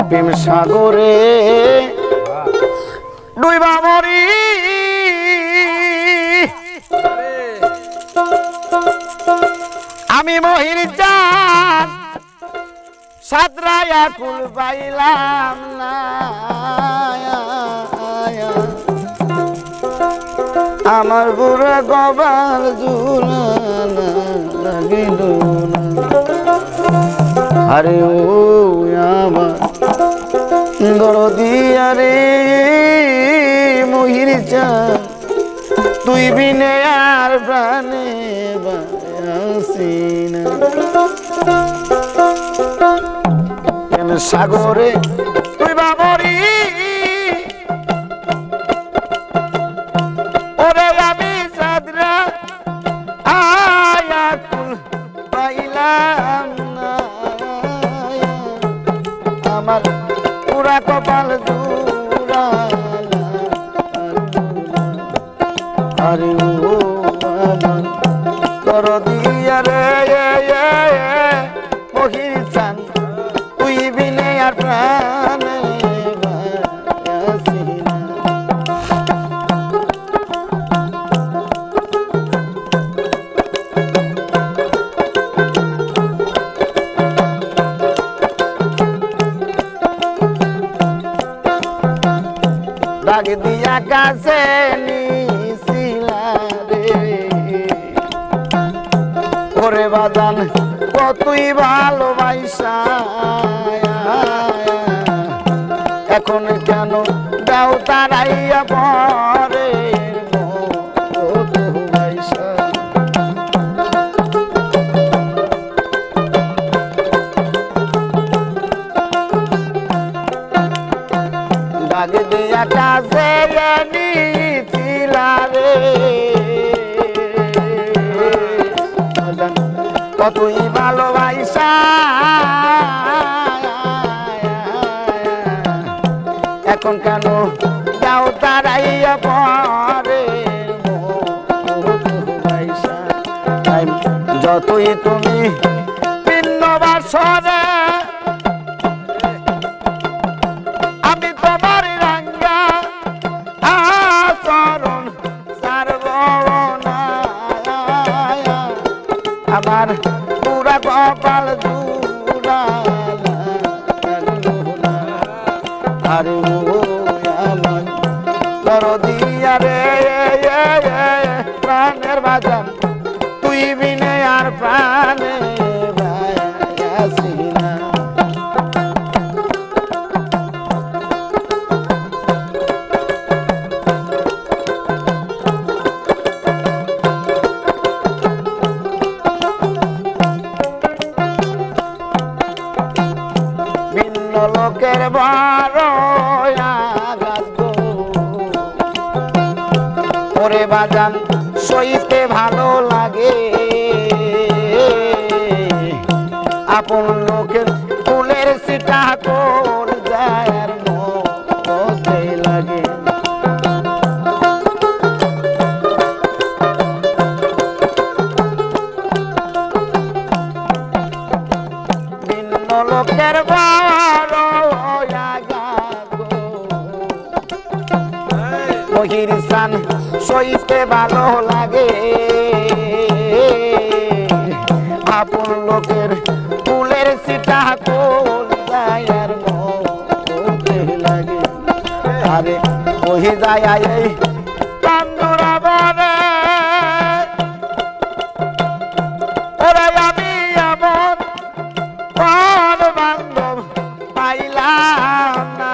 প্রেম সাগরে ডুইবা মরি আমি মহির চাঁদ সাদরায়া কুল পাইলাম না আমার বুড়া গবার জুলানা লাগিল আরে ও আমার দরদিয়া রে মহির চাঁদ তুই বিনে আর প্রাণে বাসি না কেন সাগরে তুই বাবরি ওরে আমি সাদরা আয়া কুল পাইলাম না আমার পুরা কপাল জুড়ালা আরে ও আমার দরদিয়া রে মহির চাঁদ তুই বিনে আর প্রাণে বাসি না ডাক দিয়া কাছে নিছিলা রে ওরে বাজান কতই ভালোবাসা এখন কেন দাও তারাইয়া পরে ডাক দিয়া কাছে নিছিলা রে কতই ভালোবাসা এখন কেন যাও তারাইয়া পরে যতই তুমি ভিন্ন বাসরে আমি তোমার রাঙ্গা আচরণ সারব না আমার পুরা কপাল জুড়ালা আরে ও আমার দরদিয়া রে প্রাণের বাজান তুই বিনে আর প্রাণে বাসি না লোকের বড় আঘাত গো ওরে বাজান সইতে ভালো লাগে আপন লোকের ফুলের সিটা কোল যায় আর মতে লাগে ভিন্ন লোকের মহির চাঁদ সইতে ভালো লাগে আপন লোকের ফুলের সিটা কোল যায় আর মতে লাগে আরে ওহি যায় এই পান্ডুরা বনে ওরে আমি এমন কোন বান্ধব পাইলাম না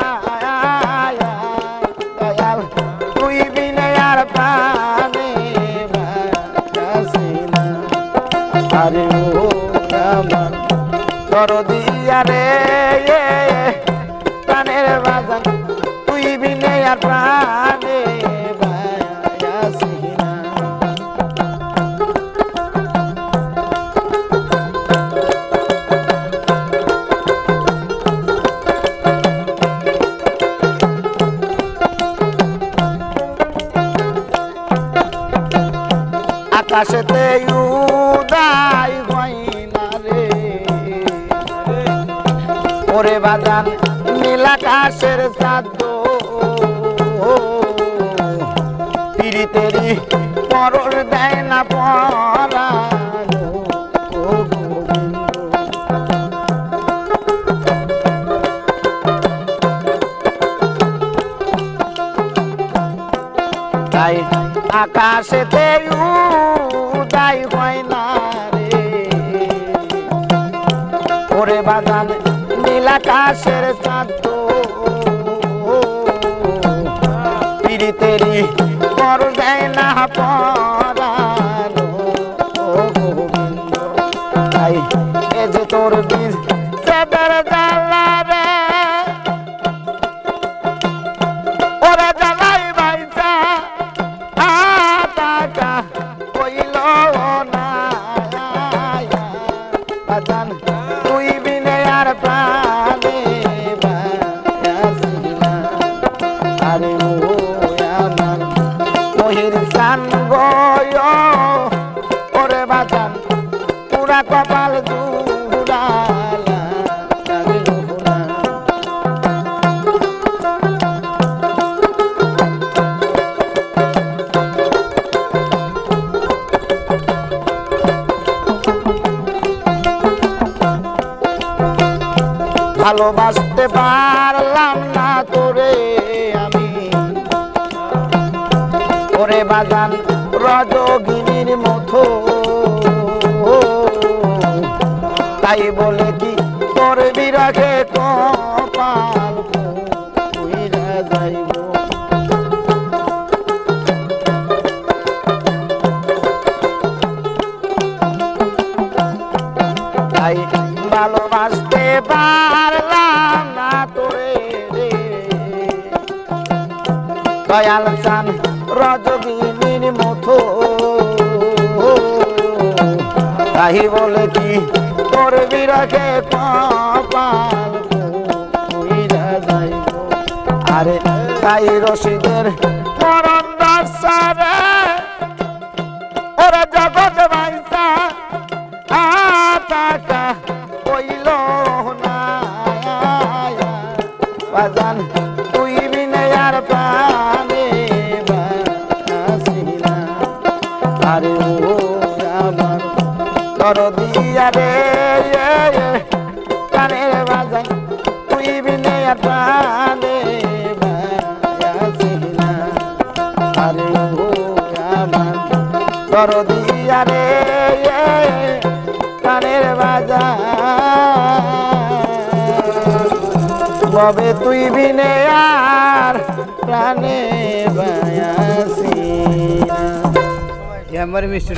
তুই বিনে আর প্রাণে বাসি না আরে ও আমার দরদিয়া রে প্রাণের বাজান তুই বিনে আর প্রাণে বাসি না আকাশেতে উদয় হয় না রে ওরে বাজান নীল আকাশের চাঁদ পিরিতেরি পরশ দেয় না পরাণ ও গোবিন্দ। তাই আকাশেতে উদয় হয় না রে ওরে বাজান নীল আকাশের চাঁদ পিরিতেরি পরশ দেয় না পরাণ ও গোবিন্দ। তাই এ যে তোর বীজ চাঁদের জ্বালা রে ওরা জ্বালাই বাইসা টাকা কইল না বাজান তুই বিনে আর প্রাণে বাসি না। আরে ও আমার মহির সান গয় ওরে বাজান পুরা কপাল জুড়ালা ভালোবাসতে পারলাম না তোরে আমি ওরে বাজান রজগিনীর মতো তাই বলে কি তোর বিরাগে কপাল পুইরা যাইব। তাই ভালোবাসতে পারলাম না তোরে রে দয়াল চান রজগিনীর মতো তাই বলে কি তোর বিরাগে কপাল পুইরা যাইব। আরে তাই রশিদের মরণ দর্শনে ওরা জগৎ বাইসা টাকা কইল না বাজান তুই বিনে আর প্রাণে বাসি না। আরে ও আমার দরদিয়া রে প্রাণের বাজান তুই বিনে আর প্রাণে বাসি না। আরে ও আমার দরদিয়া রে প্রাণের বাজান ববে তুই বিনে আর প্রাণে বাসি না। ये हमारे मिस्टर